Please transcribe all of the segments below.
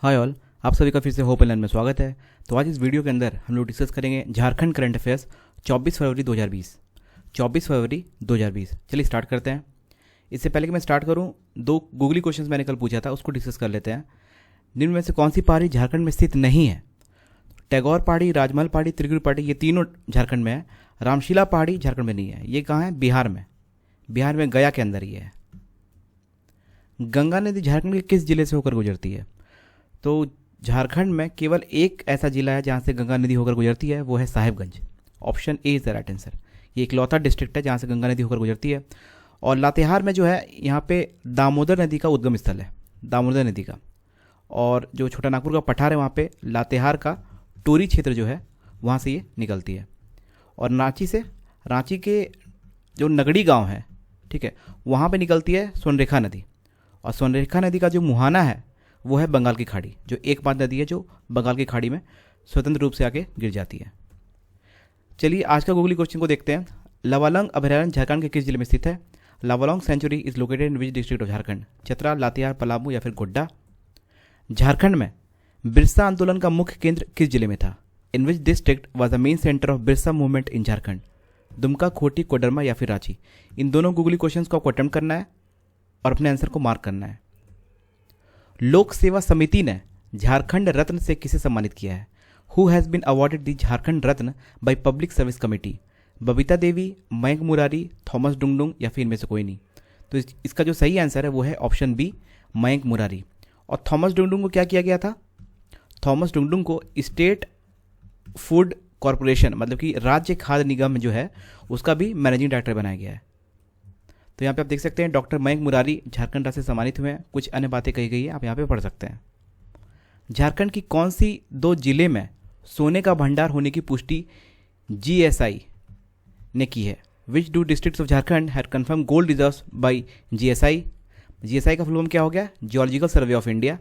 Hi all, आप सभी का फिर से होप एंड लर्न में स्वागत है। तो आज इस वीडियो के अंदर हम लोग डिस्कस करेंगे झारखंड करंट अफेयर्स 24 फरवरी 2020। 24 फरवरी 2020। चलिए स्टार्ट करते हैं। इससे पहले कि मैं स्टार्ट करूं, दो गूगली क्वेश्चंस मैंने कल पूछा था, उसको डिस्कस कर लेते हैं। निम्न में से कौन सी पहाड़ी झारखंड में स्थित नहीं है? टैगोर पहाड़ी, राजमहल पहाड़ी, त्रिगुर पहाड़ी, ये तीनों झारखंड में है। रामशिला पहाड़ी झारखंड में नहीं है। ये कहाँ है? बिहार में। बिहार में गया के अंदर ये है। गंगा नदी झारखंड के किस जिले से होकर गुजरती है? तो झारखंड में केवल एक ऐसा जिला है जहाँ से गंगा नदी होकर गुजरती है, वो है Sahibganj. Option A is the right answer. ये इकलौता डिस्ट्रिक्ट है जहाँ से गंगा नदी होकर गुजरती है। और लातेहार में जो है, यहाँ पे दामोदर नदी का उद्गम स्थल है, दामोदर नदी का। और जो छोटा नागपुर का पठार है, वहाँ पे लातेहार का टोरी क्षेत्र जो है, वहाँ से ये निकलती है। और रांची के जो नगड़ी गाँव है, ठीक है, वहाँ पर निकलती है स्वर्णरेखा नदी। और स्वर्णरेखा नदी का जो मुहाना है वो है बंगाल की खाड़ी, जो एकमात्र नदी है जो बंगाल की खाड़ी में स्वतंत्र रूप से आके गिर जाती है। चलिए आज का गूगली क्वेश्चन को देखते हैं। लवालंग अभयारण्य झारखंड के किस जिले में स्थित है? Lawalong sanctuary is located in which district of Jharkhand? Chatra, Latehar, Palamu या फिर गोड्डा? झारखंड में बिरसा आंदोलन का मुख्य केंद्र किस जिले में था? In which district was the main centre of Birsa movement in Jharkhand? Dumka, Khunti, Koderma या फिर रांची? इन दोनों गूगली क्वेश्चन को आपको अटेम्प्ट करना है और अपने आंसर को मार्क करना है। लोक सेवा समिति ने झारखंड रत्न से किसे सम्मानित किया है? Who has been awarded the Jharkhand Ratna by public service committee? Babita Devi, Mayank Murari, Thomas Dungdung या फिर इनमें से कोई नहीं? तो इसका जो सही आंसर है वो है ऑप्शन बी, मयंक मुरारी। और थॉमस डुंगडुंग को क्या किया गया था? थॉमस डुंगडुंग को स्टेट फूड कॉरपोरेशन, मतलब कि राज्य खाद्य निगम जो है, उसका भी मैनेजिंग डायरेक्टर बनाया गया है। तो यहाँ पे आप देख सकते हैं डॉक्टर मयंक मुरारी झारखंड राज्य से सम्मानित हुए हैं। कुछ अन्य बातें कही गई है, आप यहाँ पे पढ़ सकते हैं। झारखंड की कौन सी दो जिले में सोने का भंडार होने की पुष्टि जीएसआई ने की है? Which two districts of Jharkhand had confirm gold reserves by GSI? GSI का फुल फॉर्म क्या हो गया? Geological survey of India.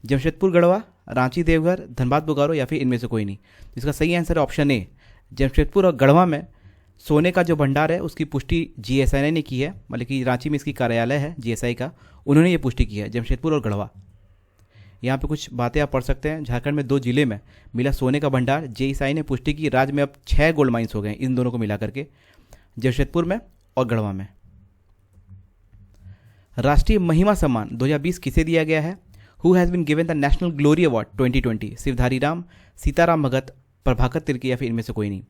Jamshedpur Garhwa, Ranchi Deoghar, Dhanbad Bokaro या फिर इनमें से कोई नहीं? इसका सही आंसर है ऑप्शन ए, जमशेदपुर और गढ़वा में सोने का जो भंडार है उसकी पुष्टि जीएसआई ने की है, मतलब कि रांची में इसकी कार्यालय है जीएसआई का, उन्होंने ये पुष्टि की है, जमशेदपुर और गढ़वा। यहाँ पे कुछ बातें आप पढ़ सकते हैं। झारखंड में दो जिले में मिला सोने का भंडार, जीएसआई ने पुष्टि की। राज्य में अब 6 गोल्ड माइंस हो गए इन दोनों को मिला करके, जमशेदपुर में और गढ़वा में। राष्ट्रीय महिमा सम्मान 2020 किसे दिया गया है? Who has been given the national glory award 2020? Shivdhari Ram, Sitaram Bhagat, Prabhakar Tirkey या फिर इनमें से कोई नहीं?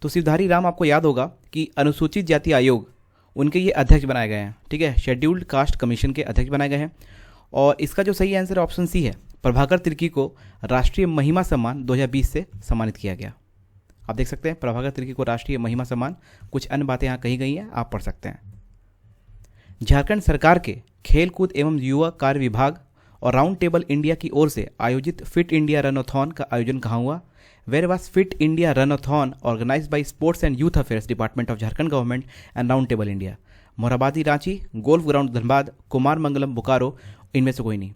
तो शिवधारी राम, आपको याद होगा कि अनुसूचित जाति आयोग, उनके ये अध्यक्ष बनाए गए हैं, ठीक है, शेड्यूल्ड कास्ट कमीशन के अध्यक्ष बनाए गए हैं। और इसका जो सही आंसर ऑप्शन सी है, प्रभाकर तिर्की को राष्ट्रीय महिमा सम्मान 2020 से सम्मानित किया गया। आप देख सकते हैं प्रभाकर तिर्की को राष्ट्रीय महिमा सम्मान। कुछ अन्य बातें यहाँ कही गई हैं, आप पढ़ सकते हैं। झारखंड सरकार के खेलकूद एवं युवा कार्य विभाग और राउंड टेबल इंडिया की ओर से आयोजित फिट इंडिया रनथॉन का आयोजन कहाँ हुआ? Where was Fit India Runathon organized by Sports and Youth Affairs Department of Jharkhand Government and Round Table India? Morabadi Ranchi, golf ground Dhanbad, Kumar Mangalam Bokaro, इनमें से कोई नहीं?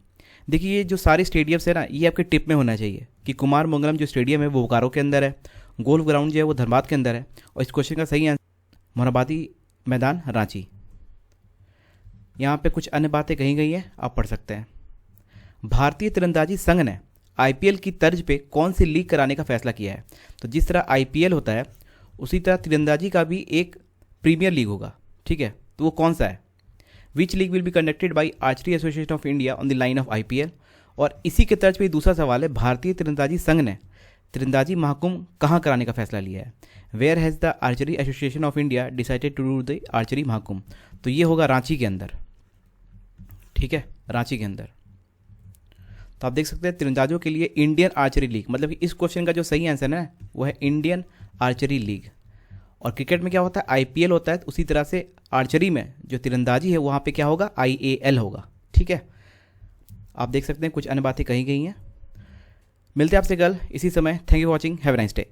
देखिए ये जो सारे स्टेडियम्स है ना, ये आपके टिप में होना चाहिए कि कुमार मंगलम जो स्टेडियम है वो बोकारो के अंदर है, गोल्फ ग्राउंड जो है वो धनबाद के अंदर है, और इस क्वेश्चन का सही आंसर मोराबादी मैदान रांची। यहाँ पे कुछ अन्य बातें कही गई हैं, आप पढ़ सकते हैं। भारतीय तीरंदाजी संघ ने आईपीएल की तर्ज पे कौन सी लीग कराने का फैसला किया है? तो जिस तरह आईपीएल होता है उसी तरह तीरंदाजी का भी एक प्रीमियर लीग होगा, ठीक है, तो वो कौन सा है? Which league will be conducted by archery association of India on the line of IPL? और इसी के तर्ज पे दूसरा सवाल है, भारतीय तीरंदाजी संघ ने तीरंदाजी महाकुंभ कहाँ कराने का फैसला लिया है? Where has the archery association of India decided to do the archery Mahakumbh? तो ये होगा रांची के अंदर, ठीक है, रांची के अंदर। तो आप देख सकते हैं तीरंदाजों के लिए इंडियन आर्चरी लीग, मतलब कि इस क्वेश्चन का जो सही आंसर है वो है इंडियन आर्चरी लीग। और क्रिकेट में क्या होता है? आईपीएल होता है, तो उसी तरह से आर्चरी में जो तीरंदाजी है वहाँ पे क्या होगा? आईएएल होगा, ठीक है। आप देख सकते हैं कुछ अन्य बातें कही गई हैं। मिलते हैं आपसे कल इसी समय। Thank you for watching, have a nice day.